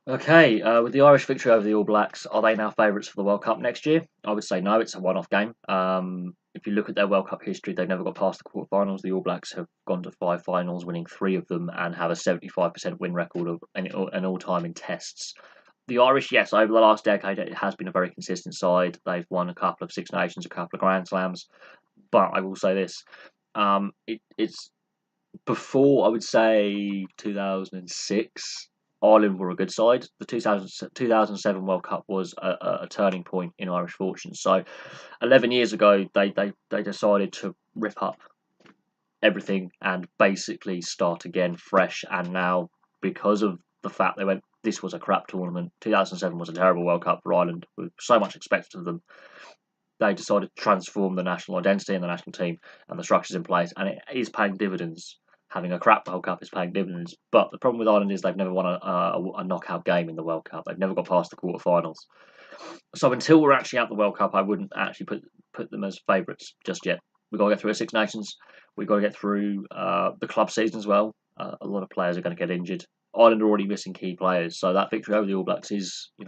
Okay, with the Irish victory over the All Blacks, are they now favourites for the World Cup next year? I would say no, it's a one-off game. If you look at their World Cup history, they've never got past the quarterfinals. The All Blacks have gone to five finals, winning three of them, and have a 75% win record of an all-time in tests. The Irish, yes, over the last decade, it has been a very consistent side. They've won a couple of Six Nations, a couple of Grand Slams, but I will say this: it's before I would say 2006. Ireland were a good side. The 2007 World Cup was a turning point in Irish fortune. So, 11 years ago, they decided to rip up everything and basically start again fresh. And now, because of the fact they went, this was a crap tournament. 2007 was a terrible World Cup for Ireland with so much expected of them. They decided to transform the national identity and the national team and the structures in place, and it is paying dividends. Having a crap World Cup is paying dividends, but the problem with Ireland is they've never won a knockout game in the World Cup. They've never got past the quarterfinals. So until we're actually at the World Cup, I wouldn't actually put them as favourites just yet. We've got to get through a Six Nations. We've got to get through the club season as well. A lot of players are going to get injured. Ireland are already missing key players, so that victory over the All Blacks is, you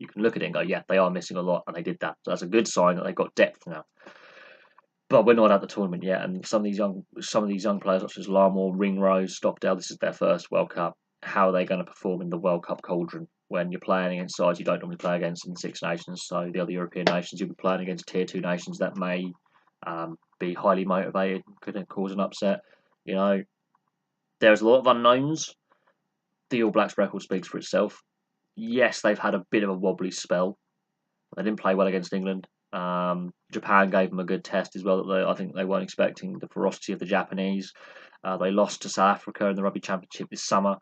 can look at it and go, yeah, they are missing a lot, and they did that. So that's a good sign that they've got depth now. But we're not at the tournament yet, and some of these young players, such as Larmour, Ringrose, Stockdale, this is their first World Cup. How are they going to perform in the World Cup cauldron when you're playing against sides you don't normally play against in the Six Nations? So the other European nations, you'll be playing against Tier 2 nations that may be highly motivated, could cause an upset. You know, there's a lot of unknowns. The All Blacks record speaks for itself. Yes, they've had a bit of a wobbly spell. They didn't play well against England. Japan gave them a good test as well. That I think they weren't expecting the ferocity of the Japanese. They lost to South Africa in the Rugby Championship this summer.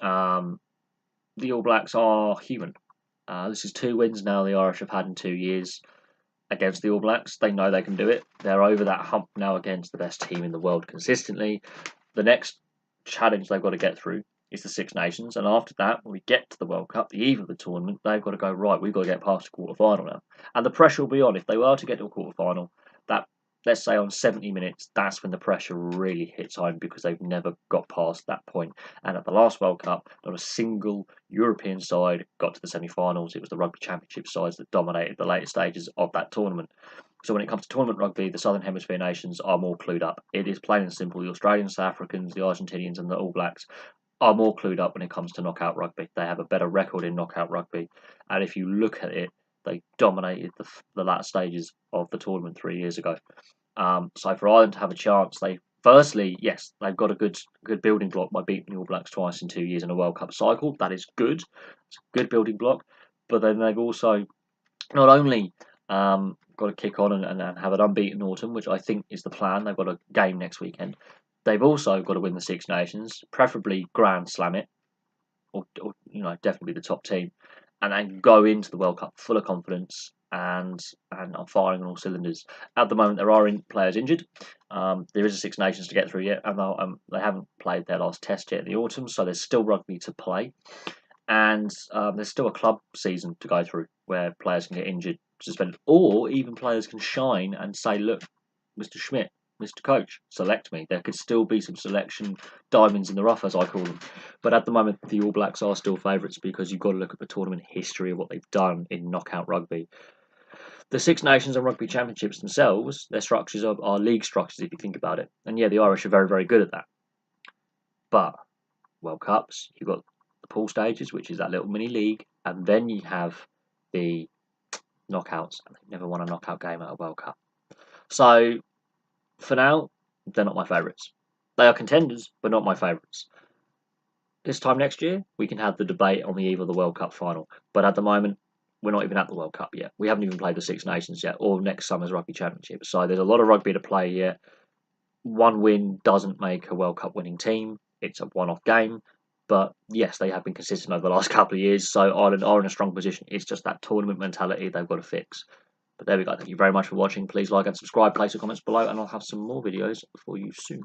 The All Blacks are human. This is two wins now the Irish have had in 2 years against the All Blacks. They know they can do it. They're over that hump now against the best team in the world consistently. The next challenge they've got to get through is the Six Nations, and after that, when we get to the World Cup, the eve of the tournament, they've got to go right. We've got to get past the quarter final now, and the pressure will be on if they were to get to a quarter final. That, let's say, on 70 minutes, that's when the pressure really hits home because they've never got past that point. And at the last World Cup, not a single European side got to the semi-finals. It was the Rugby Championship sides that dominated the later stages of that tournament. So when it comes to tournament rugby, the Southern Hemisphere nations are more clued up. It is plain and simple. The Australians, South Africans, the Argentinians, and the All Blacks are more clued up when it comes to knockout rugby. They have a better record in knockout rugby, and if you look at it, they dominated the latter stages of the tournament 3 years ago. So for Ireland to have a chance, firstly, yes, they've got a good building block by beating the All Blacks twice in 2 years in a World Cup cycle. That is good. It's a good building block, but then they've also not only got to kick on and have an unbeaten autumn, which I think is the plan. They've got a game next weekend. They've also got to win the Six Nations, preferably Grand Slam it, or definitely the top team, and then go into the World Cup full of confidence and are firing on all cylinders. At the moment, there are players injured. There is a Six Nations to get through yet, and they haven't played their last test yet in the autumn, so there's still rugby to play, and there's still a club season to go through where players can get injured, suspended, or even players can shine and say, "Look, Mr. Schmidt, Mr. Coach, select me." There could still be some selection diamonds in the rough, as I call them. But at the moment, the All Blacks are still favourites because you've got to look at the tournament history of what they've done in knockout rugby. The Six Nations and Rugby Championships themselves, their structures are league structures, if you think about it. And yeah, the Irish are very, very good at that. But World Cups, you've got the pool stages, which is that little mini league, and then you have the knockouts, and they've never won a knockout game at a World Cup. So for now, they're not my favourites. They are contenders, but not my favourites. This time next year, we can have the debate on the eve of the World Cup final. But at the moment, we're not even at the World Cup yet. We haven't even played the Six Nations yet, or next summer's Rugby Championship. So there's a lot of rugby to play yet. One win doesn't make a World Cup winning team. It's a one-off game. But yes, they have been consistent over the last couple of years. So Ireland are in a strong position. It's just that tournament mentality they've got to fix. But there we go. Thank you very much for watching. Please like and subscribe. Place your comments below, and I'll have some more videos for you soon.